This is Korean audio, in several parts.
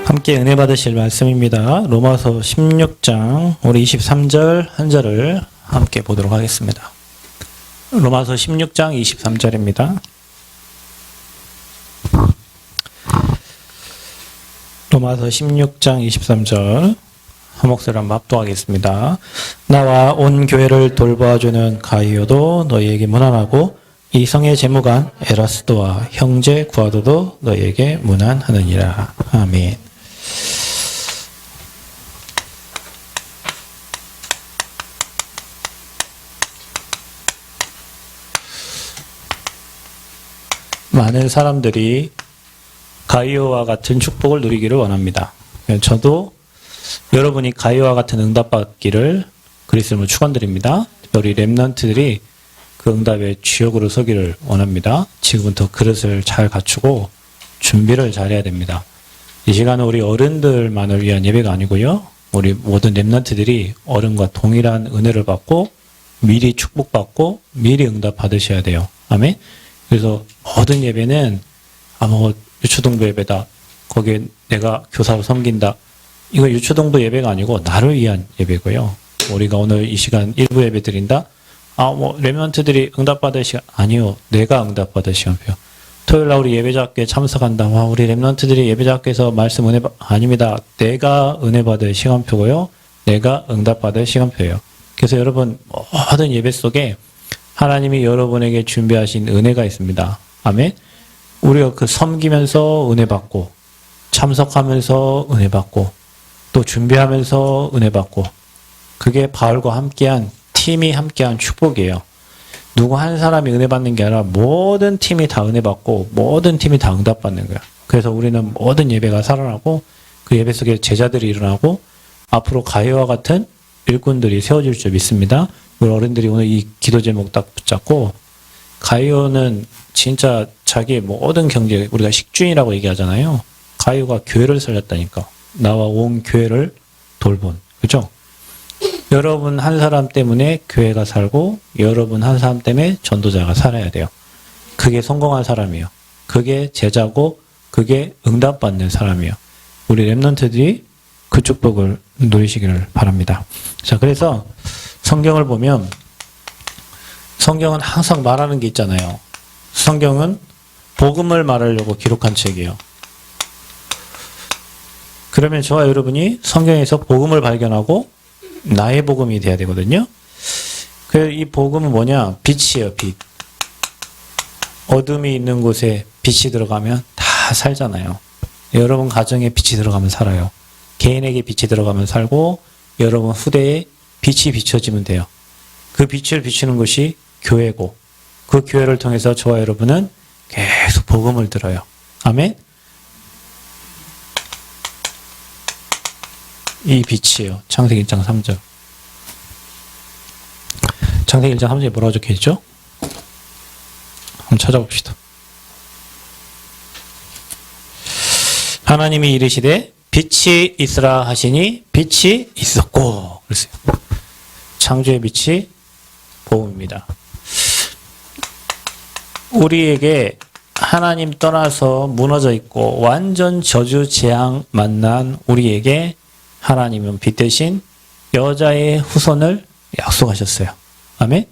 함께 은혜 받으실 말씀입니다. 로마서 16장 우리 23절 한 절을 함께 보도록 하겠습니다. 로마서 16장 23절입니다. 로마서 16장 23절 한 목소리로 한번 합독하겠습니다. 나와 온 교회를 돌봐주는 가이오도 너희에게 문안하고 이 성의 재무관 에라스도와 형제 구아도도 너희에게 문안하느니라. 아멘. 많은 사람들이 가이오와 같은 축복을 누리기를 원합니다. 저도 여러분이 가이오와 같은 응답받기를 그리스도로 축원드립니다. 우리 렘넌트들이 그 응답의 주역으로 서기를 원합니다. 지금부터 그릇을 잘 갖추고 준비를 잘해야 됩니다. 이 시간은 우리 어른들만을 위한 예배가 아니고요. 우리 모든 렘넌트들이 어른과 동일한 은혜를 받고 미리 축복받고 미리 응답 받으셔야 돼요. 아멘. 그래서 모든 예배는 유초동부 예배다. 거기에 내가 교사로 섬긴다. 이거 유초동부 예배가 아니고 나를 위한 예배고요. 우리가 오늘 이 시간 일부 예배 드린다. 렘넌트들이 응답받을 시간 아니요. 내가 응답받을 시간표요. 토요일날 우리 예배자학교에 참석한다. 우리 렘넌트들이 예배자학교에서 말씀 은혜 아닙니다. 내가 은혜 받을 시간표고요. 내가 응답받을 시간표예요. 그래서 여러분 모든 예배 속에 하나님이 여러분에게 준비하신 은혜가 있습니다. 아멘. 우리가 그 섬기면서 은혜 받고 참석하면서 은혜 받고 또 준비하면서 은혜 받고 그게 바울과 함께한 팀이 함께한 축복이에요. 누구 한 사람이 은혜 받는 게 아니라 모든 팀이 다 은혜 받고 모든 팀이 다 응답 받는 거야. 그래서 우리는 모든 예배가 살아나고 그 예배 속에 제자들이 일어나고 앞으로 가이오와 같은 일꾼들이 세워질 줄 믿습니다. 우리 어른들이 오늘 이 기도 제목 딱 붙잡고 가이오는 진짜 자기의 모든 경제 우리가 식주인이라고 얘기하잖아요. 가이오가 교회를 살렸다니까. 나와 온 교회를 돌본. 그죠? 여러분 한 사람 때문에 교회가 살고 여러분 한 사람 때문에 전도자가 살아야 돼요. 그게 성공한 사람이에요. 그게 제자고 그게 응답받는 사람이에요. 우리 렘넌트들이 그 축복을 누리시기를 바랍니다. 자, 그래서 성경을 보면 성경은 항상 말하는 게 있잖아요. 성경은 복음을 말하려고 기록한 책이에요. 그러면 저와 여러분이 성경에서 복음을 발견하고 나의 복음이 돼야 되거든요. 그래서 이 복음은 뭐냐? 빛이에요, 빛. 어둠이 있는 곳에 빛이 들어가면 다 살잖아요. 여러분 가정에 빛이 들어가면 살아요. 개인에게 빛이 들어가면 살고 여러분 후대에 빛이 비춰지면 돼요. 그 빛을 비추는 것이 교회고 그 교회를 통해서 저와 여러분은 계속 복음을 들어요. 아멘. 이 빛이에요. 창세기 1장 3절. 창세기 1장 3절에 뭐라고 적혀있죠? 한번 찾아봅시다. 하나님이 이르시되 빛이 있으라 하시니 빛이 있었고 그랬어요. 창조의 빛이 복음입니다. 우리에게 하나님 떠나서 무너져 있고 완전 저주 재앙 만난 우리에게 하나님은 빛 대신 여자의 후손을 약속하셨어요. 아멘.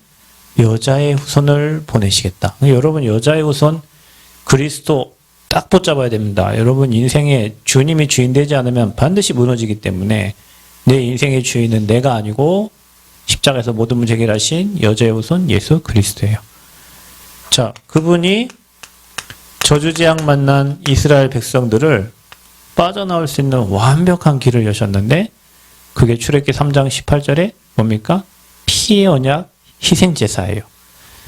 여자의 후손을 보내시겠다. 여러분 여자의 후손 그리스도 딱 붙잡아야 됩니다. 여러분 인생에 주님이 주인 되지 않으면 반드시 무너지기 때문에 내 인생의 주인은 내가 아니고 십자가에서 모든 문제 해결하신 여자의 후손 예수 그리스도예요. 자, 그분이 저주재앙 만난 이스라엘 백성들을 빠져나올 수 있는 완벽한 길을 여셨는데 그게 출애굽기 3장 18절에 뭡니까? 피의 언약 희생제사예요.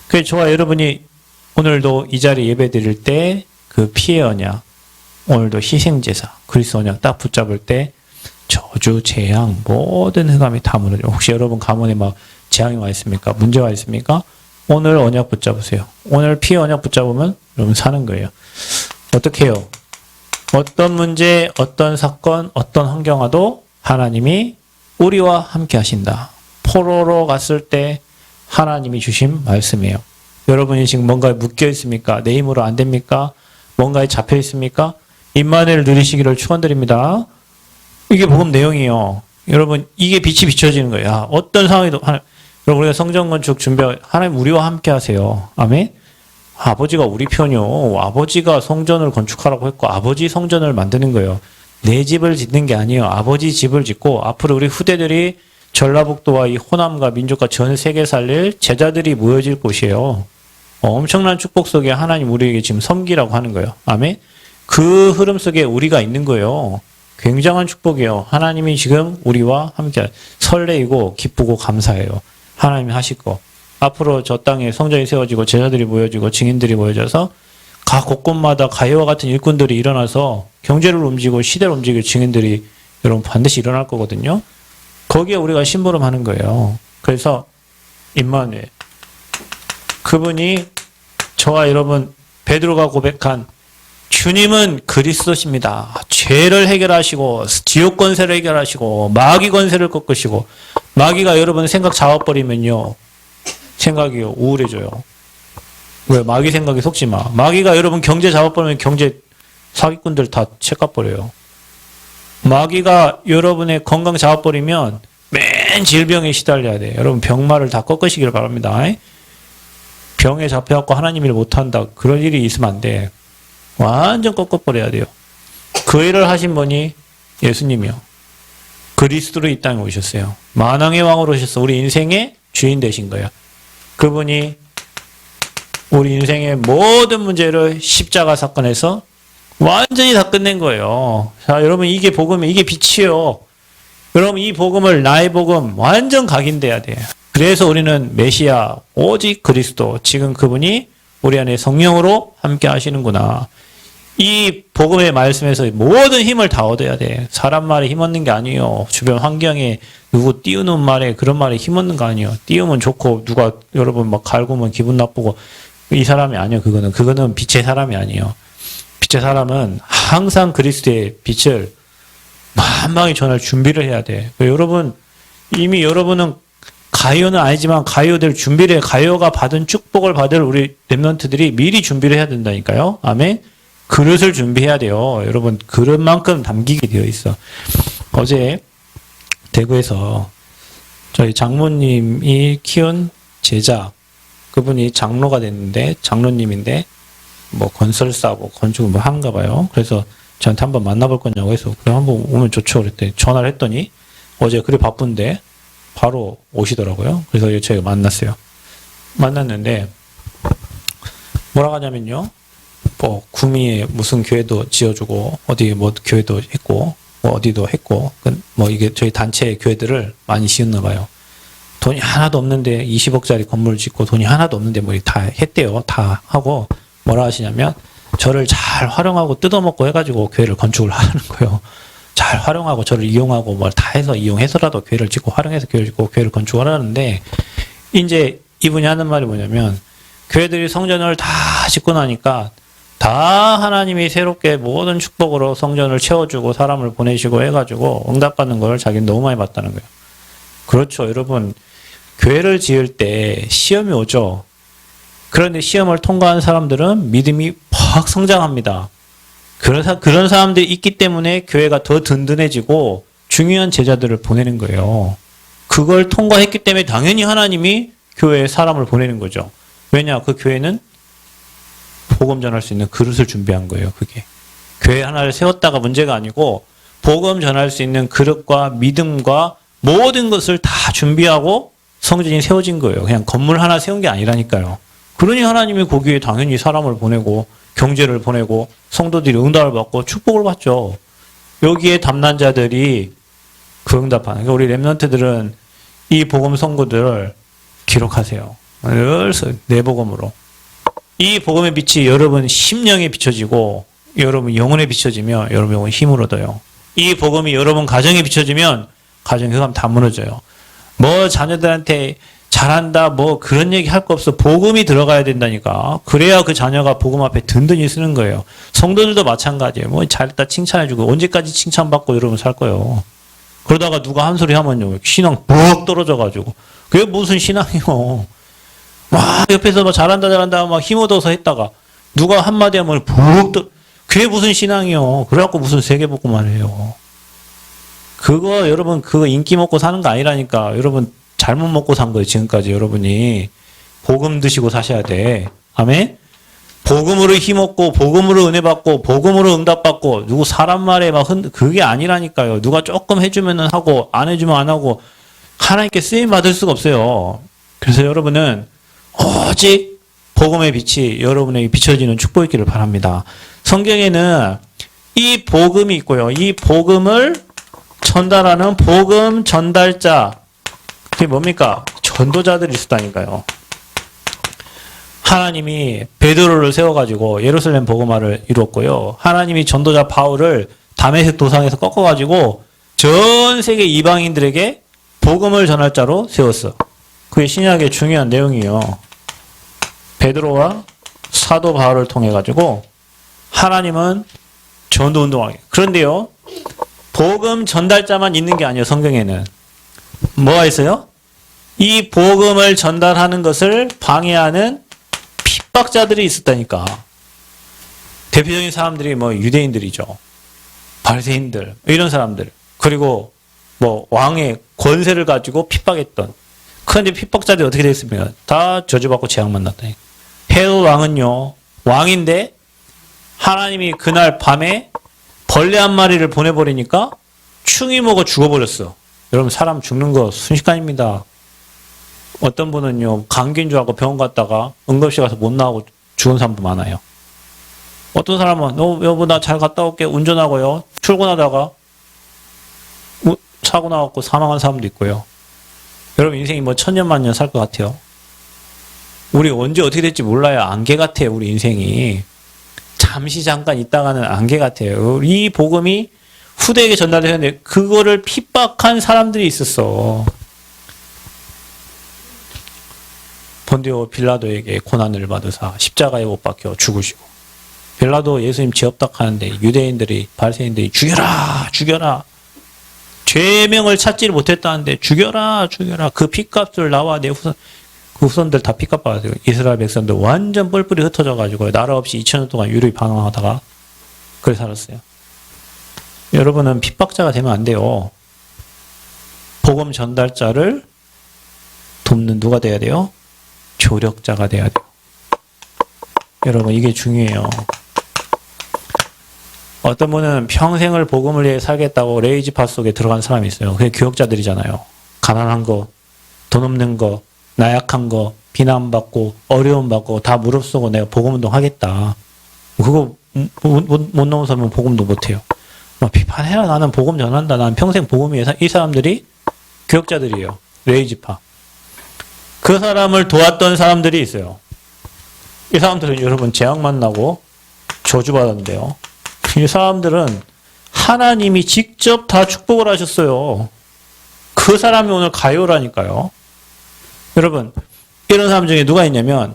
그래서 저와 여러분이 오늘도 이 자리에 예배 드릴 때 그 피의 언약 오늘도 희생제사 그리스도 언약 딱 붙잡을 때 저주, 재앙 모든 흑암이 다 무너져요. 혹시 여러분 가문에 막 재앙이 와 있습니까? 문제 와 있습니까? 오늘 언약 붙잡으세요. 오늘 피의 언약 붙잡으면 여러분 사는 거예요. 어떻게 해요? 어떤 문제, 어떤 사건, 어떤 환경 와도 하나님이 우리와 함께 하신다. 포로로 갔을 때 하나님이 주신 말씀이에요. 여러분이 지금 뭔가에 묶여 있습니까? 내 힘으로 안 됩니까? 뭔가에 잡혀 있습니까? 임마누엘 누리시기를 축원드립니다. 이게 복음 내용이에요. 여러분 이게 빛이 비춰지는 거예요. 야, 어떤 상황에도 여러분 우리가 성전 건축 준비하고 하나님 우리와 함께 하세요. 아멘. 아버지가 우리 편이요. 아버지가 성전을 건축하라고 했고 아버지 성전을 만드는 거예요. 내 집을 짓는 게 아니에요. 아버지 집을 짓고 앞으로 우리 후대들이 전라북도와 이 호남과 민족과 전 세계 살릴 제자들이 모여질 곳이에요. 엄청난 축복 속에 하나님 우리에게 지금 섬기라고 하는 거예요. 아멘. 그 흐름 속에 우리가 있는 거예요. 굉장한 축복이에요. 하나님이 지금 우리와 함께 설레이고 기쁘고 감사해요. 하나님이 하실 거. 앞으로 저 땅에 성전이 세워지고 제자들이 모여지고 증인들이 모여져서 각 곳곳마다 가해와 같은 일꾼들이 일어나서 경제를 움직이고 시대를 움직일 증인들이 여러분 반드시 일어날 거거든요. 거기에 우리가 심부름하는 거예요. 그래서 임마누엘 그분이 저와 여러분 베드로가 고백한 주님은 그리스도십니다. 죄를 해결하시고 지옥 권세를 해결하시고 마귀 권세를 꺾으시고 마귀가 여러분 생각 잡아버리면요. 생각이 우울해져요. 왜? 마귀 생각에 속지 마. 마귀가 여러분 경제 잡아버리면 경제 사기꾼들 다 책가버려요. 마귀가 여러분의 건강 잡아버리면 맨 질병에 시달려야 돼. 여러분 병마를 다 꺾으시길 바랍니다. 병에 잡혀갖고 하나님 일 못한다. 그런 일이 있으면 안 돼. 완전 꺾어버려야 돼요. 그 일을 하신 분이 예수님이요. 그리스도로 이 땅에 오셨어요. 만왕의 왕으로 오셔서 우리 인생의 주인 되신 거예요. 그분이 우리 인생의 모든 문제를 십자가 사건에서 완전히 다 끝낸 거예요. 자, 여러분 이게 복음이 이게 빛이요. 여러분 이 복음을 나의 복음 완전 각인돼야 돼요. 그래서 우리는 메시아 오직 그리스도 지금 그분이 우리 안에 성령으로 함께 하시는구나. 이 복음의 말씀에서 모든 힘을 다 얻어야 돼. 사람 말에 힘 얻는 게 아니에요. 주변 환경에 누구 띄우는 말에 그런 말에 힘 얻는 거 아니에요. 띄우면 좋고 누가 여러분 막 갈구면 기분 나쁘고 이 사람이 아니에요. 그거는 빛의 사람이 아니에요. 빛의 사람은 항상 그리스도의 빛을 만방히 전할 준비를 해야 돼. 여러분 이미 여러분은 가이오는 아니지만 가이오될 준비를 해. 가이오가 받은 축복을 받을 우리 렘넌트들이 미리 준비를 해야 된다니까요. 아멘. 그릇을 준비해야 돼요. 여러분 그릇만큼 담기게 되어 있어. 어제 대구에서 저희 장모님이 키운 제자 그분이 장로가 됐는데 장로님인데 뭐 건설사 뭐 건축을 뭐 한가 봐요. 그래서 저한테 한번 만나볼 거냐고 해서 그래 한번 오면 좋죠 그랬더니 전화를 했더니 어제 그래 바쁜데 바로 오시더라고요. 그래서 저희가 만났어요. 만났는데 뭐라고 하냐면요. 뭐 구미에 무슨 교회도 지어주고 어디 뭐 교회도 했고 뭐 어디도 했고 뭐 이게 저희 단체 교회들을 많이 지었나 봐요. 돈이 하나도 없는데 20억짜리 건물 짓고 돈이 하나도 없는데 뭐 다 했대요. 다 하고 뭐라 하시냐면 저를 잘 활용하고 뜯어먹고 해가지고 교회를 건축을 하는 거예요. 잘 활용하고 저를 이용하고 뭘 다 해서 이용해서라도 교회를 짓고 활용해서 교회를 짓고 교회를 건축을 하는데 이제 이분이 하는 말이 뭐냐면 교회들이 성전을 다 짓고 나니까 다 하나님이 새롭게 모든 축복으로 성전을 채워주고 사람을 보내시고 해가지고 응답받는 걸 자기는 너무 많이 봤다는 거예요. 그렇죠. 여러분 교회를 지을 때 시험이 오죠. 그런데 시험을 통과한 사람들은 믿음이 팍 성장합니다. 그런 사람들이 있기 때문에 교회가 더 든든해지고 중요한 제자들을 보내는 거예요. 그걸 통과했기 때문에 당연히 하나님이 교회에 사람을 보내는 거죠. 왜냐? 그 교회는 복음 전할 수 있는 그릇을 준비한 거예요. 그게 교회 하나를 세웠다가 문제가 아니고 복음 전할 수 있는 그릇과 믿음과 모든 것을 다 준비하고 성전이 세워진 거예요. 그냥 건물 하나 세운 게 아니라니까요. 그러니 하나님이 거기에 당연히 사람을 보내고 경제를 보내고 성도들이 응답을 받고 축복을 받죠. 여기에 담난 자들이 그 응답하는. 그러니까 우리 렘넌트들은 이 복음 선고들을 기록하세요. 늘 내복음으로. 이 복음의 빛이 여러분 심령에 비춰지고 여러분 영혼에 비춰지면 여러분 영혼 힘을 얻어요. 이 복음이 여러분 가정에 비춰지면 가정 흑암 다 무너져요. 뭐 자녀들한테 잘한다 뭐 그런 얘기 할 거 없어. 복음이 들어가야 된다니까. 그래야 그 자녀가 복음 앞에 든든히 쓰는 거예요. 성도들도 마찬가지예요. 뭐 잘했다 칭찬해주고 언제까지 칭찬받고 여러분 살 거예요. 그러다가 누가 한 소리 하면요 신앙 푹 떨어져가지고 그게 무슨 신앙이요. 막 옆에서 막 잘한다 막 힘 얻어서 했다가 누가 한마디 하면 푹 그게 무슨 신앙이요? 그래갖고 무슨 세계복음을 해요? 그거 여러분 그거 인기 먹고 사는 거 아니라니까. 여러분 잘못 먹고 산 거예요. 지금까지 여러분이 복음 드시고 사셔야 돼. 아멘. 복음으로 힘없고 복음으로 은혜 받고 복음으로 응답 받고 누구 사람 말에 막 그게 아니라니까요. 누가 조금 해주면은 하고 안 해주면 안 하고 하나님께 쓰임 받을 수가 없어요. 그래서 여러분은 오직 복음의 빛이 여러분에게 비춰지는 축복이 있기를 바랍니다. 성경에는 이 복음이 있고요. 이 복음을 전달하는 복음 전달자, 그게 뭡니까? 전도자들이 있었다니까요. 하나님이 베드로를 세워가지고 예루살렘 복음화를 이루었고요. 하나님이 전도자 바울을 다메섹 도상에서 꺾어가지고 전 세계 이방인들에게 복음을 전할 자로 세웠어. 그게 신약의 중요한 내용이에요. 베드로와 사도 바울을 통해 가지고 하나님은 전도 운동하게. 그런데요, 복음 전달자만 있는 게 아니에요. 성경에는 뭐가 있어요? 이 복음을 전달하는 것을 방해하는 핍박자들이 있었다니까. 대표적인 사람들이 뭐 유대인들이죠. 바리새인들 이런 사람들. 그리고 뭐 왕의 권세를 가지고 핍박했던. 그런데 핍박자들이 어떻게 됐습니까? 다 저주받고 재앙 만났다니까. 헤롯 왕은요, 왕인데 하나님이 그날 밤에 벌레 한 마리를 보내버리니까 충이 먹어 죽어버렸어. 여러분 사람 죽는 거 순식간입니다. 어떤 분은요, 감기인 줄 알고 병원 갔다가 응급실 가서 못 나오고 죽은 사람도 많아요. 어떤 사람은 여보 나 잘 갔다 올게 운전하고요, 출근하다가 사고 나갖고 사망한 사람도 있고요. 여러분 인생이 뭐 천년만년 살 것 같아요. 우리 언제 어떻게 될지 몰라요. 안개 같아요. 우리 인생이 잠시 잠깐 있다가는 안개 같아요. 이 복음이 후대에게 전달되는데 그거를 핍박한 사람들이 있었어. 본디오 빌라도에게 고난을 받으사 십자가에 못 박혀 죽으시고, 빌라도 예수님 죄업딱 하는데 유대인들이 바리새인들이 죽여라 죽여라, 죄명을 찾지를 못했다는데 죽여라 죽여라, 그 핏값을 나와 내 후손, 그 후손들 다 핏값 받아요. 이스라엘 백성들 완전 뿔뿔이 흩어져 가지고 나라 없이 2000년 동안 유리 방황하다가 그래 살았어요. 여러분은 핍박자가 되면 안 돼요. 복음 전달자를 돕는 누가 돼야 돼요? 조력자가 돼야 돼요. 여러분 이게 중요해요. 어떤 분은 평생을 복음을 위해 살겠다고 레이지파 속에 들어간 사람이 있어요. 그게 교역자들이잖아요. 가난한 거, 돈 없는 거, 나약한 거, 비난받고 어려움 받고 다 무릅쓰고 내가 복음운동 하겠다. 그거 못 넘어서면 복음도 못해요. 막 비판해라. 나는 복음 전한다. 나는 평생 복음 위해 이 사람들이 교역자들이에요. 레이지파. 그 사람을 도왔던 사람들이 있어요. 이 사람들은 여러분 재앙 만나고 저주받았는데요. 이 사람들은 하나님이 직접 다 축복을 하셨어요. 그 사람이 오늘 가요라니까요. 여러분 이런 사람 중에 누가 있냐면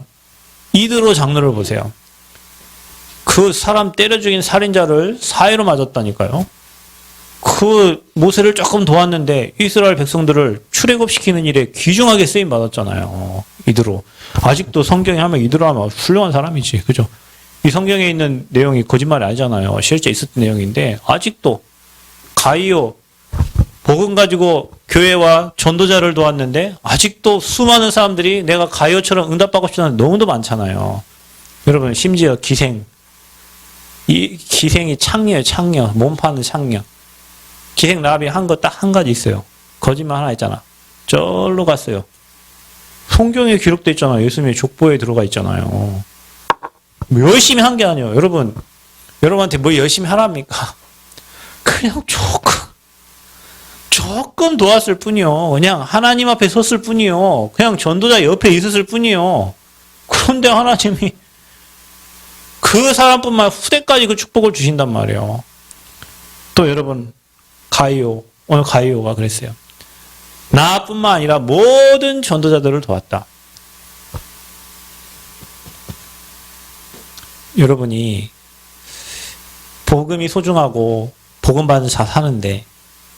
이드로 장로를 보세요. 그 사람 때려 죽인 살인자를 사해로 맞았다니까요. 그 모세를 조금 도왔는데 이스라엘 백성들을 출애굽시키는 일에 귀중하게 쓰임 받았잖아요. 이드로. 아직도 성경에 하면 이드로 하면 훌륭한 사람이지. 그죠? 이 성경에 있는 내용이 거짓말이 아니잖아요. 실제 있었던 내용인데 아직도 가이오 복음 가지고 교회와 전도자를 도왔는데 아직도 수많은 사람들이 내가 가이오처럼 응답받고 싶다는 너무도 많잖아요. 여러분 심지어 기생, 이 기생이 창녀예요. 창녀. 몸 파는 창녀. 기생 라합이 한 거 딱 한 가지 있어요. 거짓말 하나 있잖아. 절로 갔어요. 성경에 기록되어 있잖아요. 예수님의 족보에 들어가 있잖아요. 열심히 한 게 아니에요. 여러분한테 뭐 열심히 하랍니까? 그냥 조금 도왔을 뿐이요. 그냥 하나님 앞에 섰을 뿐이요. 그냥 전도자 옆에 있었을 뿐이요. 그런데 하나님이 그 사람뿐만 후대까지 그 축복을 주신단 말이에요. 또 여러분 가이오, 오늘 가이오가 그랬어요. 나뿐만 아니라 모든 전도자들을 도왔다. 여러분이 복음이 소중하고 복음 받는 자 사는데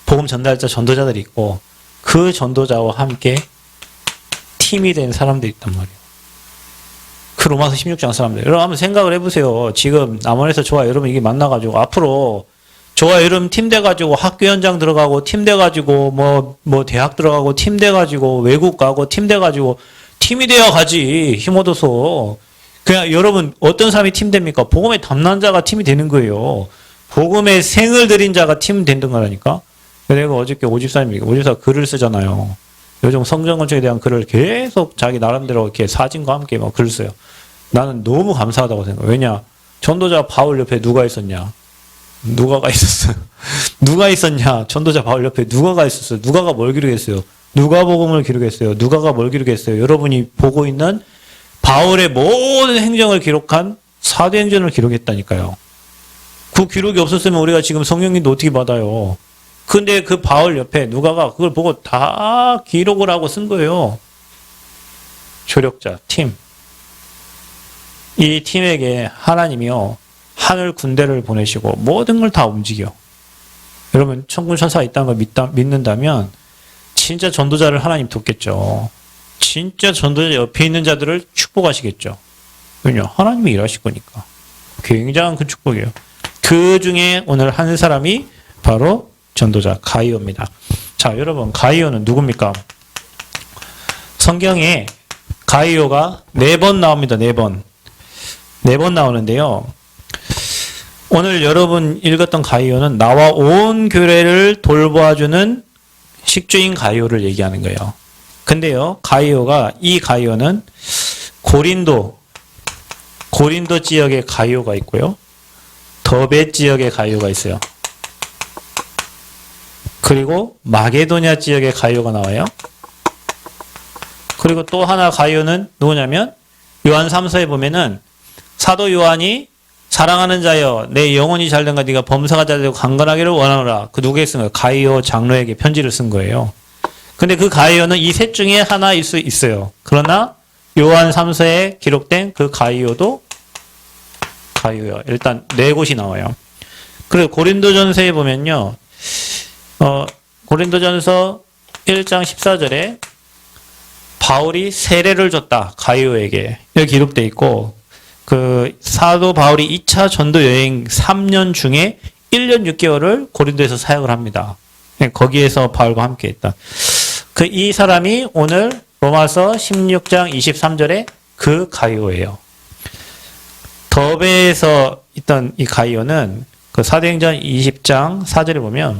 복음 전달자 전도자들이 있고 그 전도자와 함께 팀이 된 사람들이 있단 말이에요. 그 로마서 16장 사람들. 여러분 한번 생각을 해보세요. 지금 남원에서 저와 여러분 이게 만나가지고 앞으로 저와 여러분 팀 돼가지고 학교 현장 들어가고 팀 돼가지고 뭐 대학 들어가고 팀 돼가지고 외국 가고 팀 돼가지고 팀이 되어 가지. 힘 얻어서. 그냥 여러분 어떤 사람이 팀 됩니까? 복음의 담당자가 팀이 되는 거예요. 복음의 생을 들인 자가 팀 되는 거라니까. 내가 어저께 오집사가 글을 쓰잖아요. 요즘 성전 건축에 대한 글을 계속 자기 나름대로 이렇게 사진과 함께 막 글을 써요. 나는 너무 감사하다고 생각해요. 왜냐? 전도자 바울 옆에 누가 있었냐? 누가가 있었어요. 누가 있었냐? 전도자 바울 옆에 누가가 있었어요. 누가가 뭘 기록했어요? 누가복음을 기록했어요. 누가가 뭘 기록했어요? 여러분이 보고 있는 바울의 모든 행정을 기록한 사도행전을 기록했다니까요. 그 기록이 없었으면 우리가 지금 성령님도 어떻게 받아요? 근데 그 바울 옆에 누가가 그걸 보고 다 기록을 하고 쓴 거예요. 조력자, 팀. 이 팀에게 하나님이요, 하늘 군대를 보내시고 모든 걸 다 움직여. 여러분, 천군 천사가 있다는 걸 믿는다면 진짜 전도자를 하나님 돕겠죠. 진짜 전도자 옆에 있는 자들을 축복하시겠죠. 왜냐? 하나님이 일하실 거니까. 굉장한 큰 축복이에요. 그 중에 오늘 한 사람이 바로 전도자 가이오입니다. 자, 여러분, 가이오는 누굽니까? 성경에 가이오가 4번 나옵니다. 4번. 4번 나오는데요. 오늘 여러분 읽었던 가이오는 나와 온 교회를 돌보아주는 식주인 가이오를 얘기하는 거예요. 근데요, 이 가이오는 고린도 지역에 가이오가 있고요. 더베 지역에 가이오가 있어요. 그리고 마게도냐 지역에 가이오가 나와요. 그리고 또 하나 가이오는 누구냐면 요한 3서에 보면은 사도 요한이 사랑하는 자여 내 영혼이 잘된가 네가 범사가 잘되고 강건하기를 원하노라. 그 누구에게 쓴 거예요? 가이오 장로에게 편지를 쓴 거예요. 근데 그 가이오는 이 셋 중에 하나일 수 있어요. 그러나 요한 3서에 기록된 그 가이오도 가이오요. 일단 4곳이 나와요. 그리고 고린도전서에 보면요. 고린도전서 1장 14절에 바울이 세례를 줬다. 가이오에게. 여기 기록되어 있고, 그 사도 바울이 2차 전도 여행 3년 중에 1년 6개월을 고린도에서 사역을 합니다. 거기에서 바울과 함께 했다. 이 사람이 오늘 로마서 16장 23절에 그 가이오예요. 더베에서 있던 이 가이오는 그 사도행전 20장 4절에 보면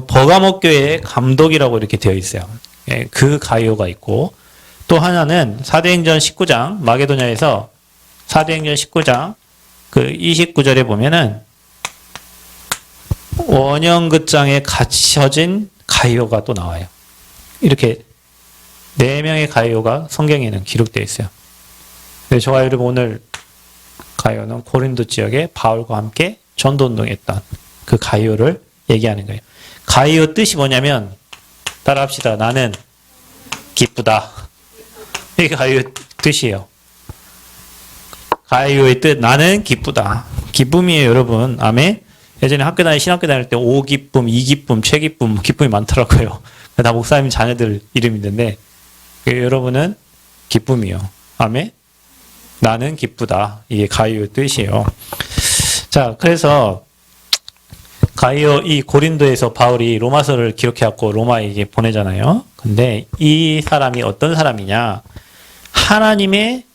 버가모 교회의 감독이라고 이렇게 되어 있어요. 예, 그 가이오가 있고, 또 하나는 사도행전 19장 마게도냐에서 사도행전 19장 그 29절에 보면은 원형극장에 갇혀진 가이오가 또 나와요. 이렇게 4명의 가이오가 성경에는 기록되어 있어요. 근데 저와 여러분 오늘 가이오는 고린도 지역에 바울과 함께 전도운동했던 그 가이오를 얘기하는 거예요. 가이오 뜻이 뭐냐면, 따라합시다. 나는 기쁘다. 이게 가이오 뜻이에요. 가이오의 뜻, 나는 기쁘다. 기쁨이에요, 여러분. 아멘. 예전에 신학교 다닐 때 오기쁨, 이기쁨, 최기쁨, 기쁨이 많더라고요. 다 목사님 자녀들 이름이 있는데, 여러분은 기쁨이요. 아멘. 나는 기쁘다. 이게 가이오의 뜻이에요. 자, 그래서 가이오, 이 고린도에서 바울이 로마서를 기록해갖고 로마에게 보내잖아요. 근데 이 사람이 어떤 사람이냐? 하나님의,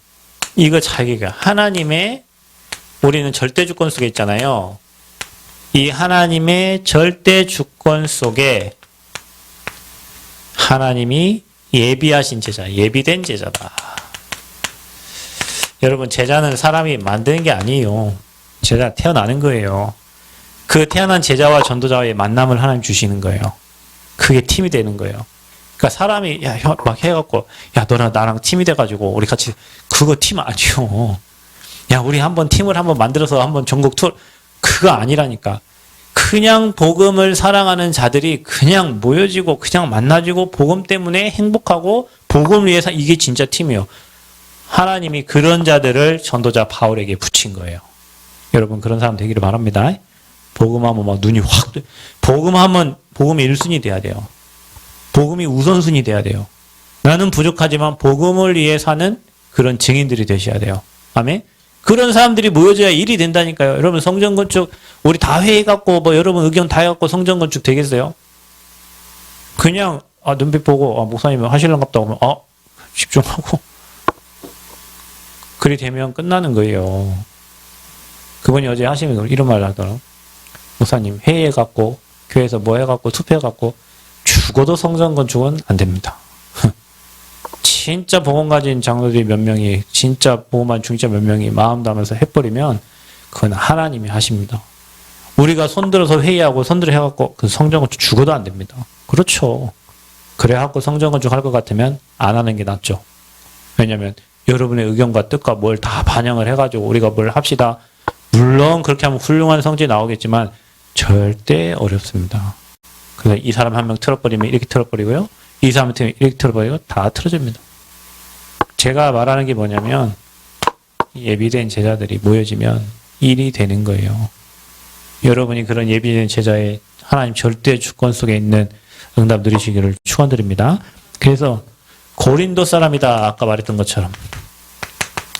이거 자기가, 하나님의, 우리는 절대 주권 속에 있잖아요. 이 하나님의 절대 주권 속에 하나님이 예비하신 제자, 예비된 제자다. 여러분, 제자는 사람이 만드는 게 아니에요. 제자 태어나는 거예요. 그 태어난 제자와 전도자와의 만남을 하나님 주시는 거예요. 그게 팀이 되는 거예요. 그러니까 사람이 막 해갖고 너랑 나랑 팀이 돼가지고 우리 같이, 그거 팀 아니요. 우리 한번 팀을 한번 만들어서 한번 전국 투어, 그거 아니라니까. 그냥 복음을 사랑하는 자들이 그냥 모여지고 그냥 만나지고 복음 때문에 행복하고 복음을 위해서, 이게 진짜 팀이에요. 하나님이 그런 자들을 전도자 바울에게 붙인 거예요. 여러분, 그런 사람 되기를 바랍니다. 복음하면 막 눈이 확, 복음하면 복음이 1순위 돼야 돼요. 복음이 우선순위 돼야 돼요. 나는 부족하지만 복음을 위해 사는 그런 증인들이 되셔야 돼요. 아멘. 그런 사람들이 모여져야 일이 된다니까요. 여러분 성전 건축 우리 다 회의해갖고 뭐 여러분 의견 다 해갖고 성전 건축 되겠어요? 그냥 눈빛 보고 목사님 하실랑갑다 하면 집중하고 그리 되면 끝나는 거예요. 그분이 어제 하시면 이런 말을 하더라고요. 목사님 회의해갖고 교회에서 뭐 해갖고 투표해갖고 죽어도 성전 건축은 안 됩니다. 진짜 복음 가진 장로들이 몇 명이 진짜 복음한 중직자 몇 명이 마음 담아서 해버리면 그건 하나님이 하십니다. 우리가 손들어서 회의하고 손들어 해갖고 그 성전 건축 죽어도 안 됩니다. 그렇죠. 그래갖고 성전 건축 할 것 같으면 안 하는 게 낫죠. 왜냐하면 여러분의 의견과 뜻과 뭘 다 반영을 해가지고 우리가 뭘 합시다. 물론 그렇게 하면 훌륭한 성질이 나오겠지만 절대 어렵습니다. 그래서 이 사람 한 명 틀어버리면 이렇게 틀어버리고요. 이 사람 이렇게 틀어버리고 다 틀어집니다. 제가 말하는 게 뭐냐면 예비된 제자들이 모여지면 일이 되는 거예요. 여러분이 그런 예비된 제자의 하나님 절대 주권 속에 있는 응답 누리시기를 축원드립니다. 그래서 고린도 사람이다 아까 말했던 것처럼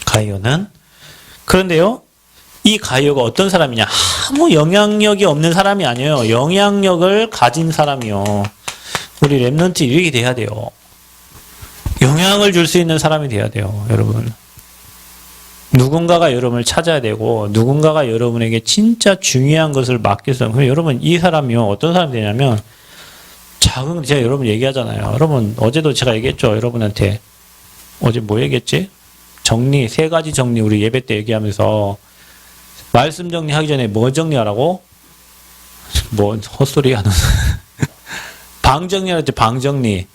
가이오는. 그런데요 이 가이오가 어떤 사람이냐, 아무 영향력이 없는 사람이 아니에요. 영향력을 가진 사람이요. 우리 랩런트 이렇게 돼야 돼요. 영향을 줄 수 있는 사람이 돼야 돼요. 여러분 누군가가 여러분을 찾아야 되고 누군가가 여러분에게 진짜 중요한 것을 맡겼어요. 그럼 여러분 이 사람이요 어떤 사람이 되냐면 제가 여러분 얘기하잖아요. 여러분 어제도 제가 얘기했죠. 여러분한테 어제 뭐 얘기했지? 정리, 3가지 정리 우리 예배 때 얘기하면서 말씀 정리하기 전에 뭐 정리하라고? 뭐 헛소리 하는 방 정리하랬지. 방 정리.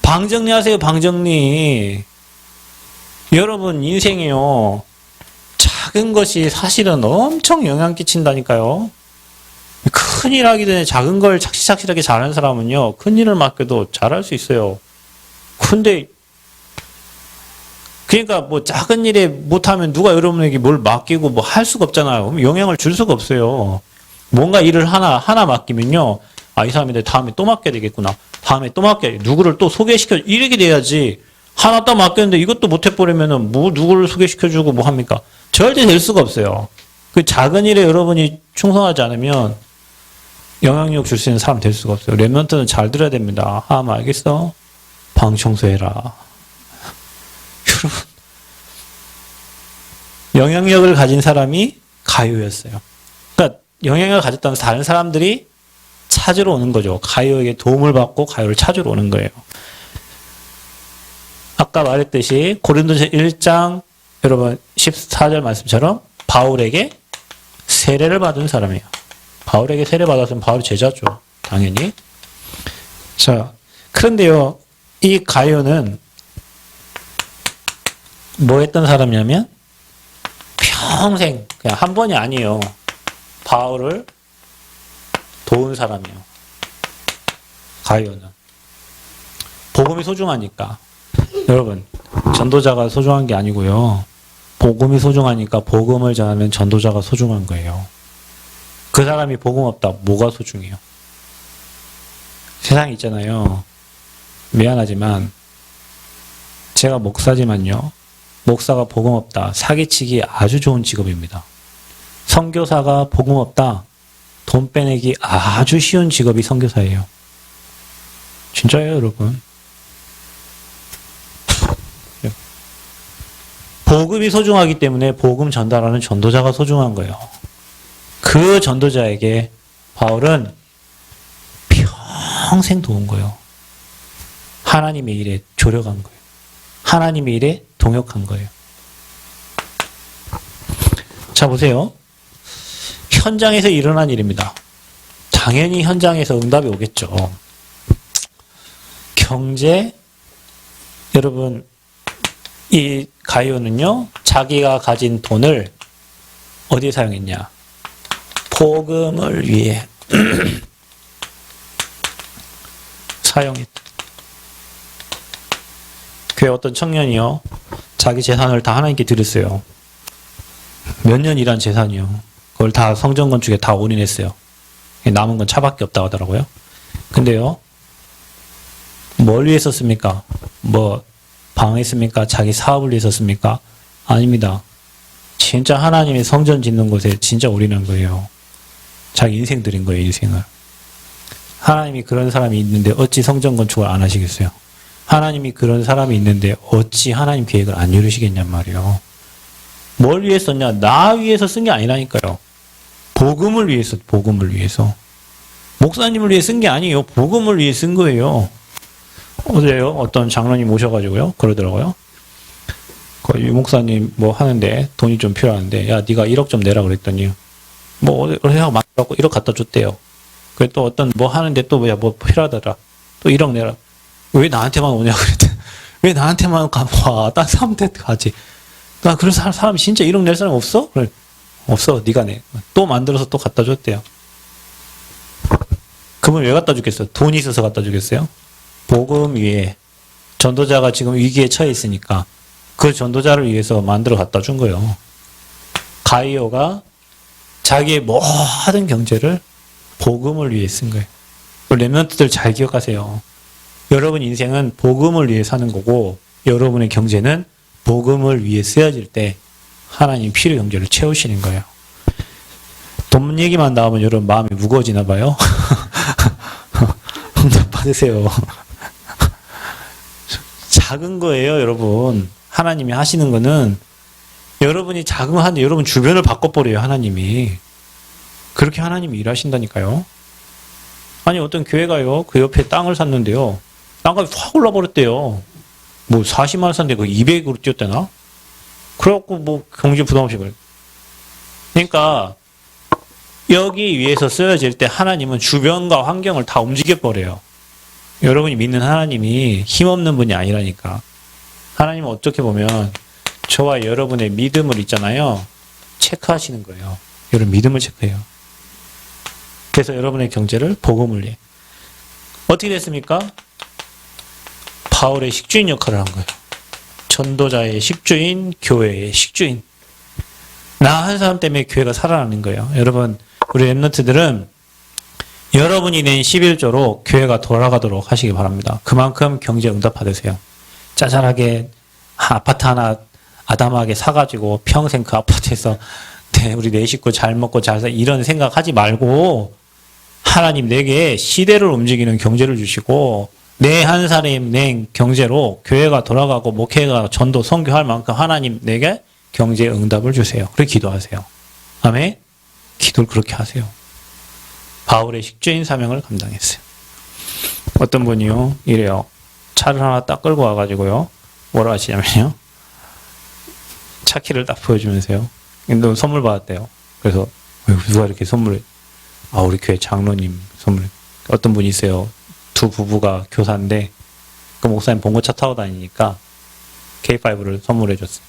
방 정리하세요. 방 정리. 여러분 인생이요 작은 것이 사실은 엄청 영향 끼친다니까요. 큰일 하기 전에 작은 걸 착실하게 잘하는 사람은요 큰일을 맡겨도 잘할 수 있어요. 근데 그러니까 뭐 작은 일에 못하면 누가 여러분에게 뭘 맡기고 뭐 할 수가 없잖아요. 그럼 영향을 줄 수가 없어요. 뭔가 일을 하나 맡기면요 이 사람인데 다음에 또 맡겨야 되겠구나. 다음에 또 맡겨야 돼. 누구를 또 소개시켜 이렇게 돼야지. 하나 딱 맡겼는데 이것도 못 해버리면은 뭐 누구를 소개시켜주고 뭐 합니까? 절대 될 수가 없어요. 그 작은 일에 여러분이 충성하지 않으면 영향력 줄 수 있는 사람 될 수가 없어요. 랩런트는 잘 들어야 됩니다. 알겠어? 방 청소해라. 여러분 영향력을 가진 사람이 가요였어요. 그러니까 영향력을 가졌다는 다른 사람들이 찾으러 오는 거죠. 가요에게 도움을 받고 가요를 찾으러 오는 거예요. 아까 말했듯이 고린도서 1장 여러분 14절 말씀처럼 바울에게 세례를 받은 사람이에요. 바울에게 세례 받았으면 바울이 제자죠. 당연히. 자, 그런데요, 이 가요는 뭐 했던 사람이냐면 평생 그냥 한 번이 아니에요. 바울을 도운 사람이에요. 가요는. 복음이 소중하니까. 여러분, 전도자가 소중한 게 아니고요. 복음이 소중하니까 복음을 전하면 전도자가 소중한 거예요. 그 사람이 복음 없다. 뭐가 소중해요? 세상에 있잖아요. 미안하지만 제가 목사지만요. 목사가 복음 없다. 사기치기 아주 좋은 직업입니다. 선교사가 복음 없다. 돈 빼내기 아주 쉬운 직업이 선교사예요. 진짜예요, 여러분. 복음이 소중하기 때문에 복음 전달하는 전도자가 소중한 거예요. 그 전도자에게 바울은 평생 도운 거예요. 하나님의 일에 조력한 거예요. 하나님의 일에 동역한 거예요. 자, 보세요. 현장에서 일어난 일입니다. 당연히 현장에서 응답이 오겠죠. 경제, 여러분, 이 가이오는요, 자기가 가진 돈을 어디에 사용했냐? 복음을 위해 사용했다. 교회 어떤 청년이요, 자기 재산을 다 하나님께 드렸어요. 몇 년 일한 재산이요. 그걸 다 성전 건축에 다 올인했어요. 남은 건 차밖에 없다고 하더라고요. 근데요, 뭘 위해 썼습니까? 뭐 방했습니까? 자기 사업을 위해 썼습니까? 아닙니다. 진짜 하나님의 성전 짓는 곳에 진짜 올인한 거예요. 자기 인생 드린 거예요, 인생을. 하나님이 그런 사람이 있는데 어찌 성전 건축을 안 하시겠어요? 하나님이 그런 사람이 있는데 어찌 하나님 계획을 안 이루시겠냔 말이에요. 뭘 위해 썼냐? 나 위해서 쓴 게 아니라니까요. 복음을 위해서, 복음을 위해서. 목사님을 위해 쓴 게 아니에요. 복음을 위해 쓴 거예요. 어제요, 어떤 장로님 오셔가지고요, 그러더라고요. 유 목사님 뭐 하는데 돈이 좀 필요한데, 야, 네가 1억 좀 내라 그랬더니, 뭐, 어디 하고 만들어갖고 1억 갖다 줬대요. 그래 또 어떤 뭐 하는데 또 뭐야, 뭐 필요하더라. 또 1억 내라. 왜 나한테만 오냐 그랬더니, 왜 나한테만 와, 딴 사람한테 가지. 나 그런 사람 진짜 1억 낼 사람 없어? 그래. 없어, 네가 내. 또 만들어서 또 갖다 줬대요. 그분 왜 갖다 주겠어요? 돈이 있어서 갖다 주겠어요? 복음 위에 전도자가 지금 위기에 처해 있으니까 그 전도자를 위해서 만들어 갖다 준 거예요. 가이오가 자기의 모든 경제를 복음을 위해 쓴 거예요. 렘넌트들 잘 기억하세요. 여러분 인생은 복음을 위해 사는 거고 여러분의 경제는 복음을 위해 쓰여질 때 하나님 필요 경제를 채우시는 거예요. 돈 얘기만 나오면 여러분 마음이 무거워지나 봐요. 응답 받으세요. 작은 거예요, 여러분. 하나님이 하시는 거는 여러분이 작은 거 하는데 여러분 주변을 바꿔버려요, 하나님이. 그렇게 하나님이 일하신다니까요. 아니, 어떤 교회가요, 그 옆에 땅을 샀는데요. 땅값이 확 올라버렸대요. 뭐 40만 원 샀는데 그 200으로 뛰었대나? 그래갖고 뭐 경제 부담 없이 그래. 그러니까 여기 위에서 쓰여질 때 하나님은 주변과 환경을 다 움직여버려요. 여러분이 믿는 하나님이 힘없는 분이 아니라니까. 하나님은 어떻게 보면 저와 여러분의 믿음을 있잖아요. 체크하시는 거예요. 여러분 믿음을 체크해요. 그래서 여러분의 경제를 복음을 위해. 어떻게 됐습니까? 바울의 식주인 역할을 한 거예요. 전도자의 식주인, 교회의 식주인. 나 한 사람 때문에 교회가 살아나는 거예요. 여러분, 우리 렘넌트들은 여러분이 낸 11조로 교회가 돌아가도록 하시기 바랍니다. 그만큼 경제 응답 받으세요. 짜잘하게 아파트 하나 아담하게 사가지고 평생 그 아파트에서 우리 네 식구 잘 먹고 잘 살 이런 생각하지 말고 하나님 내게 시대를 움직이는 경제를 주시고 내 한 사람 낸 경제로 교회가 돌아가고 목회가 전도 선교할 만큼 하나님 내게 경제 응답을 주세요. 그렇게 기도하세요. 아멘? 기도를 그렇게 하세요. 바울의 식주인 사명을 감당했어요. 어떤 분이요, 이래요. 차를 하나 딱 끌고 와가지고요, 뭐라 하시냐면요, 차 키를 딱 보여주면서요, 너 선물 받았대요. 그래서 누가 이렇게 선물을, 우리 교회 장로님 선물. 어떤 분이 있어요. 두 부부가 교사인데 그 목사님 봉고차 타고 다니니까 K5를 선물해 줬어요.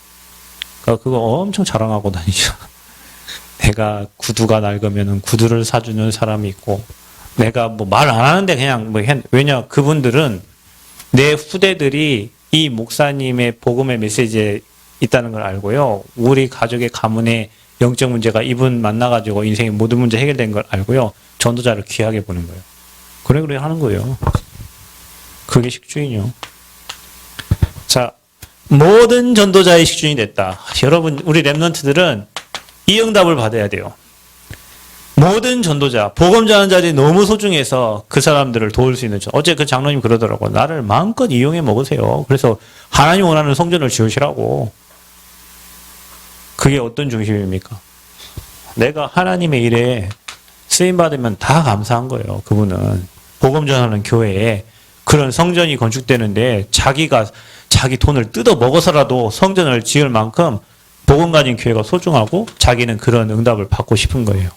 그거 엄청 자랑하고 다니죠. 내가 구두가 낡으면 구두를 사주는 사람이 있고, 내가 뭐 말 안 하는데 그냥 왜냐, 그분들은 내 후대들이 이 목사님의 복음의 메시지에 있다는 걸 알고요. 우리 가족의 가문의 영적 문제가 이분 만나가지고 인생의 모든 문제 해결된 걸 알고요. 전도자를 귀하게 보는 거예요. 그래 하는 거예요. 그게 식주인이요. 자, 모든 전도자의 식주인이 됐다. 여러분, 우리 렘넌트들은 이 응답을 받아야 돼요. 모든 전도자, 복음 전하는 자들이 너무 소중해서 그 사람들을 도울 수 있는. 어제 그 장로님 그러더라고. 나를 마음껏 이용해 먹으세요. 그래서 하나님 원하는 성전을 지으시라고. 그게 어떤 중심입니까? 내가 하나님의 일에 쓰임받으면 다 감사한 거예요. 그분은 복음 전하는 교회에 그런 성전이 건축되는데 자기 돈을 뜯어 먹어서라도 성전을 지을 만큼 복음 가진 교회가 소중하고 자기는 그런 응답을 받고 싶은 거예요.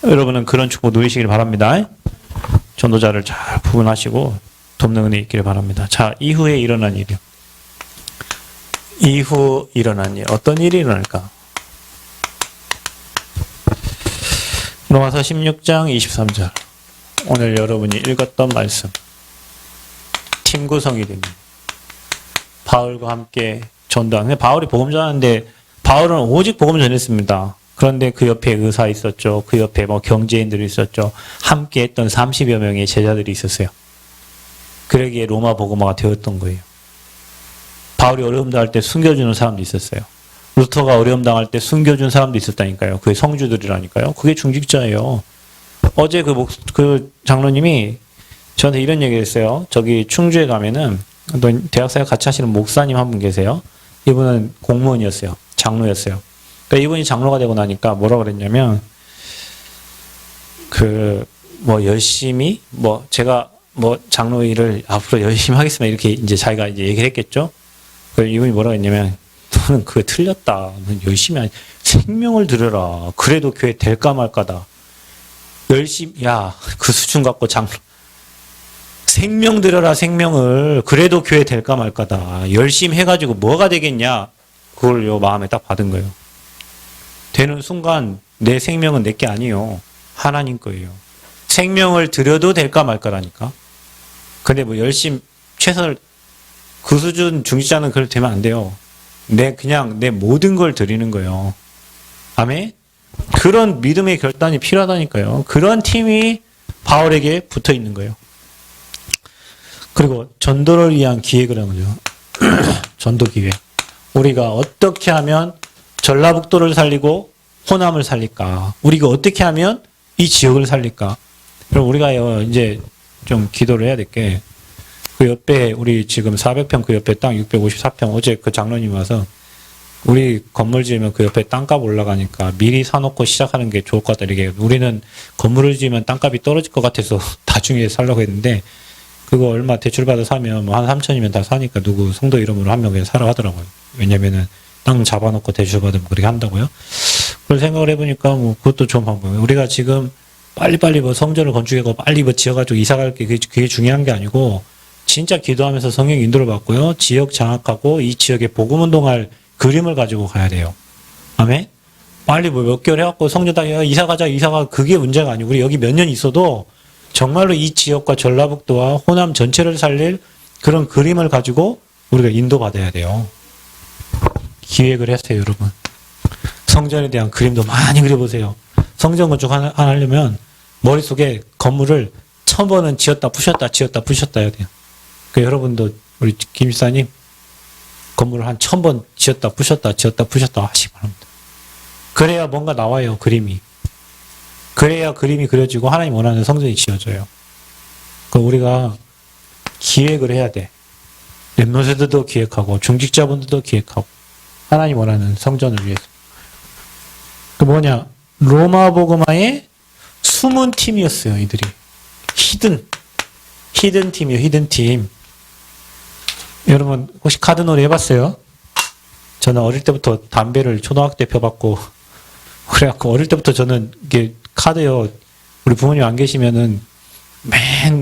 여러분은 그런 축복 누리시길 바랍니다. 전도자를 잘 구분하시고 돕는 은혜 있기를 바랍니다. 자, 이후에 일어난 일이요. 이후 일어난 일. 어떤 일이 일어날까? 로마서 16장 23절. 오늘 여러분이 읽었던 말씀. 팀 구성이 됩니다. 바울과 함께 전도하는. 바울이 복음 전하는데 바울은 오직 복음 전했습니다. 그런데 그 옆에 의사 있었죠. 그 옆에 경제인들이 있었죠. 함께 했던 30여 명의 제자들이 있었어요. 그러기에 로마 복음화가 되었던 거예요. 바울이 어려움 당할 때 숨겨주는 사람도 있었어요. 루터가 어려움 당할 때 숨겨준 사람도 있었다니까요. 그게 성주들이라니까요. 그게 중직자예요. 어제 그 장로님이 저한테 이런 얘기를 했어요. 저기 충주에 가면은 대학생활 같이 하시는 목사님 한 분 계세요. 이분은 공무원이었어요. 장로였어요. 그러니까 이분이 장로가 되고 나니까 뭐라 그랬냐면 열심히 제가 장로 일을 앞으로 열심히 하겠습니다. 이렇게 이제 자기가 이제 얘기를 했겠죠. 그 이분이 뭐라고 했냐면 너는 그거 틀렸다. 열심히 생명을 들여라. 그래도 교회 될까 말까다. 열심히 그 수준 갖고 장로 생명 들여라 생명을. 그래도 교회 될까 말까다. 열심히 해가지고 뭐가 되겠냐. 그걸 마음에 딱 받은 거예요. 되는 순간 내 생명은 내게 아니에요. 하나님 거예요. 생명을 들여도 될까 말까라니까. 근데 열심히 최선을 그 수준 중직자는 그렇게 되면 안 돼요. 그냥 내 모든 걸 드리는 거예요. 아멘? 그런 믿음의 결단이 필요하다니까요. 그런 팀이 바울에게 붙어 있는 거예요. 그리고 전도를 위한 기획을 한 거죠. 전도 기획. 우리가 어떻게 하면 전라북도를 살리고 호남을 살릴까? 우리가 어떻게 하면 이 지역을 살릴까? 그럼 우리가 이제 좀 기도를 해야 될 게, 그 옆에 우리 지금 400평 그 옆에 땅 654평 어제 그 장로님 와서 우리 건물 지으면 그 옆에 땅값 올라가니까 미리 사놓고 시작하는 게 좋을 것 같다. 이게 우리는 건물을 지으면 땅값이 떨어질 것 같아서 나중에 살려고 했는데 그거 얼마 대출받아 사면 한 3천이면 다 사니까 누구 성도 이름으로 한 명 그냥 사라 하더라고요. 왜냐면은 땅 잡아놓고 대출받으면 그렇게 한다고요. 그걸 생각을 해보니까 그것도 좋은 방법이에요. 우리가 지금 빨리빨리 성전을 건축하고 빨리 지어가지고 이사갈 게 그게 중요한 게 아니고 진짜 기도하면서 성령 인도를 받고요. 지역 장악하고 이 지역에 복음 운동할 그림을 가지고 가야 돼요. 아멘? 빨리 몇 개월 해갖고 성전 다 이사가자 그게 문제가 아니고 우리 여기 몇 년 있어도 정말로 이 지역과 전라북도와 호남 전체를 살릴 그런 그림을 가지고 우리가 인도받아야 돼요. 기획을 하세요, 여러분. 성전에 대한 그림도 많이 그려보세요. 성전 건축 하나 하려면 머릿속에 건물을 1000번은 지었다 부셨다 해야 돼요. 그러니까 여러분도 우리 김 집사님 건물을 한 1000번 지었다 부셨다 하시기 바랍니다. 그래야 뭔가 나와요, 그림이. 그래야 그림이 그려지고 하나님 원하는 성전이 지어져요. 그럼 우리가 기획을 해야 돼. 랩노세들도 기획하고 중직자분들도 기획하고 하나님 원하는 성전을 위해서. 그 로마 복음화의 숨은 팀이었어요, 이들이. 히든 팀이에요, 히든 팀. 여러분 혹시 카드놀이 해봤어요? 저는 어릴 때부터 담배를 초등학교 때 펴봤고 그래갖고 어릴 때부터 저는 이게 카드요. 우리 부모님 안 계시면은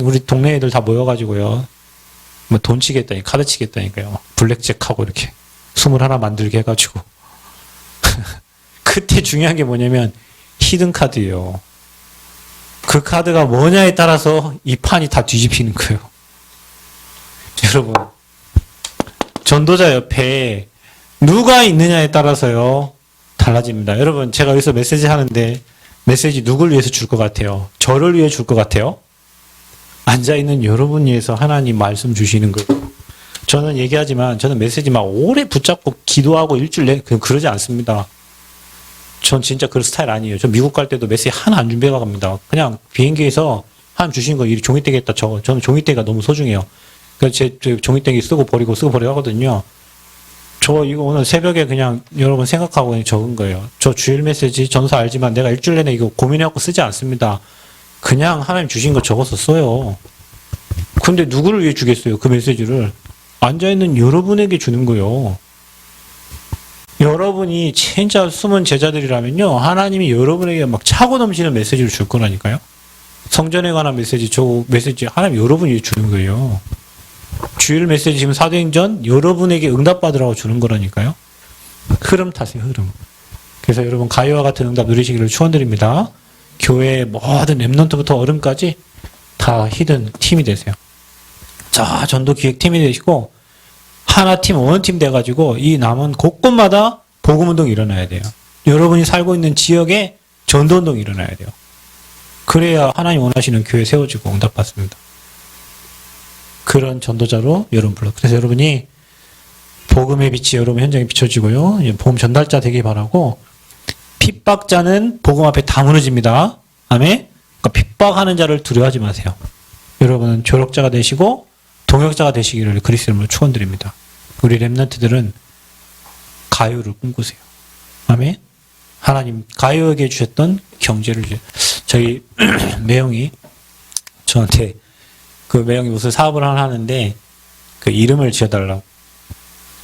우리 동네 애들 다 모여가지고요. 돈 치겠다니 카드 치겠다니까요. 블랙잭하고 이렇게 21 만들게 해가지고. 그때 중요한 게 뭐냐면 히든 카드예요. 그 카드가 뭐냐에 따라서 이 판이 다 뒤집히는 거예요. 여러분 전도자 옆에 누가 있느냐에 따라서요 달라집니다. 여러분 제가 여기서 메시지 하는데 메시지 누굴 위해서 줄 것 같아요? 저를 위해 줄 것 같아요? 앉아있는 여러분 위해서 하나님 말씀 주시는 거예요. 저는 얘기하지만 저는 메시지 막 오래 붙잡고 기도하고 일주일 그러지 않습니다. 전 진짜 그런 스타일 아니에요. 저 미국 갈 때도 메시지 하나 안 준비해 갑니다. 그냥 비행기에서 하나님 주신 거 이 종이대기에다 적어. 저는 종이대기가 너무 소중해요. 그래서 제 종이대기 쓰고 버리고 하거든요. 저 이거 오늘 새벽에 그냥 여러분 생각하고 그냥 적은 거예요. 저 주일 메시지 전서 알지만 내가 일주일 내내 이거 고민해갖고 쓰지 않습니다. 그냥 하나님 주신 거 적어서 써요. 근데 누구를 위해 주겠어요? 그 메시지를. 앉아있는 여러분에게 주는 거예요. 여러분이 진짜 숨은 제자들이라면요. 하나님이 여러분에게 막 차고 넘치는 메시지를 줄 거라니까요. 성전에 관한 메시지, 저 메시지 하나님 여러분이 주는 거예요. 주일 메시지 지금 사도행전 여러분에게 응답받으라고 주는 거라니까요. 흐름 타세요, 흐름. 그래서 여러분 가요와 같은 응답 누리시기를 축원드립니다. 교회의 모든 랩넌트부터 어른까지 다 히든 팀이 되세요. 자, 전도 기획 팀이 되시고 하나 팀, 원팀 돼가지고 이 남은 곳곳마다 복음운동이 일어나야 돼요. 여러분이 살고 있는 지역에 전도운동이 일어나야 돼요. 그래야 하나님 원하시는 교회 세워지고 응답받습니다. 그런 전도자로 여러분 불러. 그래서 여러분이 복음의 빛이 여러분 현장에 비춰지고요. 복음 전달자 되길 바라고, 핍박자는 복음 앞에 다 무너집니다. 아멘? 그러니까 핍박하는 자를 두려워하지 마세요. 여러분은 조력자가 되시고 동역자가 되시기를 그리스도 이름으로 축원드립니다. 우리 렘넌트들은 가요를 꿈꾸세요. 아멘? 하나님 가요에게 주셨던 경제를 저희 매형이 저한테 그 매형이 무슨 사업을 하나 하는데 그 이름을 지어달라고.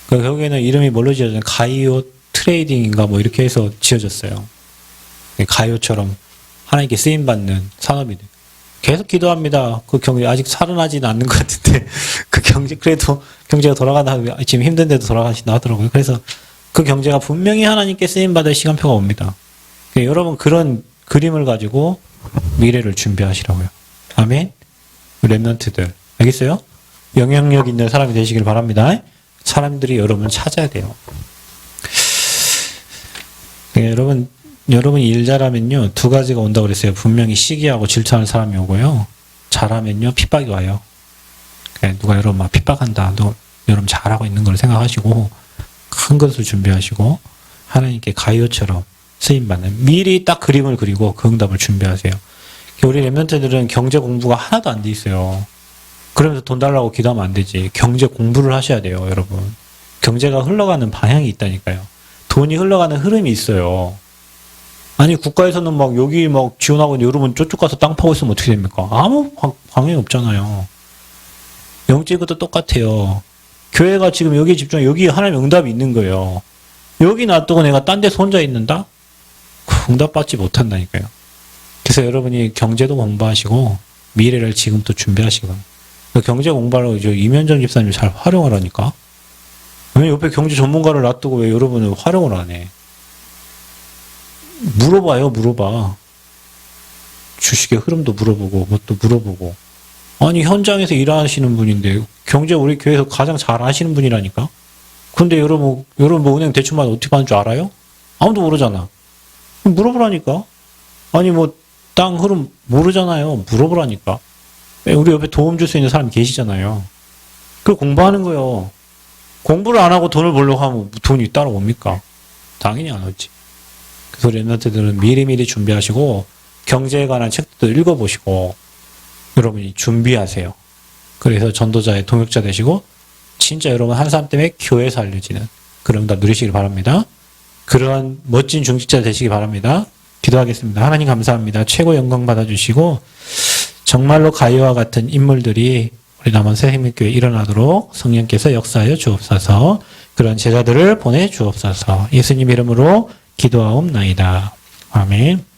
그 결국에는 이름이 뭘로 지어졌나요? 가이오 트레이딩인가 뭐 이렇게 해서 지어졌어요. 가요처럼 하나님께 쓰임받는 산업이 돼요. 계속 기도합니다. 그 경제 아직 살아나지는 않는 것 같은데 그 경제 그래도 경제가 돌아가나 지금 힘든데도 돌아가신다 하더라고요. 그래서 그 경제가 분명히 하나님께 쓰임받을 시간표가 옵니다. 여러분 그런 그림을 가지고 미래를 준비하시라고요. 아멘. 렘넌트들 알겠어요? 영향력 있는 사람이 되시길 바랍니다. 사람들이 여러분을 찾아야 돼요. 여러분이 일 잘하면요, 두 가지가 온다고 그랬어요. 분명히 시기하고 질투하는 사람이 오고요. 잘하면요, 핍박이 와요. 누가 여러분 막 핍박한다. 너 여러분 잘하고 있는 걸 생각하시고, 큰 것을 준비하시고, 하나님께 가요처럼 쓰임받는, 미리 딱 그림을 그리고 그 응답을 준비하세요. 우리 렘넌트들은 경제 공부가 하나도 안 돼 있어요. 그러면서 돈 달라고 기도하면 안 되지. 경제 공부를 하셔야 돼요, 여러분. 경제가 흘러가는 방향이 있다니까요. 돈이 흘러가는 흐름이 있어요. 아니 국가에서는 막 여기 막 지원하고 있는데 여러분 저쪽 가서 땅 파고 있으면 어떻게 됩니까? 아무 방향이 없잖아요. 영적인 것도 똑같아요. 교회가 지금 여기에 집중해, 여기 하나님 응답이 있는 거예요. 여기 놔두고 내가 딴 데서 혼자 있는다? 응답받지 못한다니까요. 그래서 여러분이 경제도 공부하시고 미래를 지금부터 준비하시고, 경제 공부하려고 이제 이면정 집사님이 잘 활용을 하니까. 왜 옆에 경제 전문가를 놔두고 왜 여러분은 활용을 안 해? 물어봐요, 물어봐. 주식의 흐름도 물어보고, 뭣도 물어보고. 아니, 현장에서 일하시는 분인데, 경제 우리 교회에서 가장 잘 아시는 분이라니까? 근데 여러분 뭐 은행 대출만 어떻게 받는 줄 알아요? 아무도 모르잖아. 물어보라니까? 아니, 뭐, 땅 흐름 모르잖아요. 물어보라니까. 우리 옆에 도움 줄 수 있는 사람이 계시잖아요. 그걸 공부하는 거예요. 공부를 안 하고 돈을 벌려고 하면 돈이 따라옵니까? 당연히 안 오지. 그래서 렘넌트들은 미리미리 준비하시고 경제에 관한 책도 읽어보시고 여러분이 준비하세요. 그래서 전도자의 동역자 되시고 진짜 여러분 한 사람 때문에 교회에서 알려지는 그런 응답 누리시길 바랍니다. 그러한 멋진 중직자 되시기 바랍니다. 기도하겠습니다. 하나님 감사합니다. 최고 영광 받아주시고 정말로 가요와 같은 인물들이 우리 남원 새생명교회에 일어나도록 성령께서 역사하여 주옵소서. 그런 제자들을 보내주옵소서. 예수님 이름으로 기도하옵나이다. 아멘.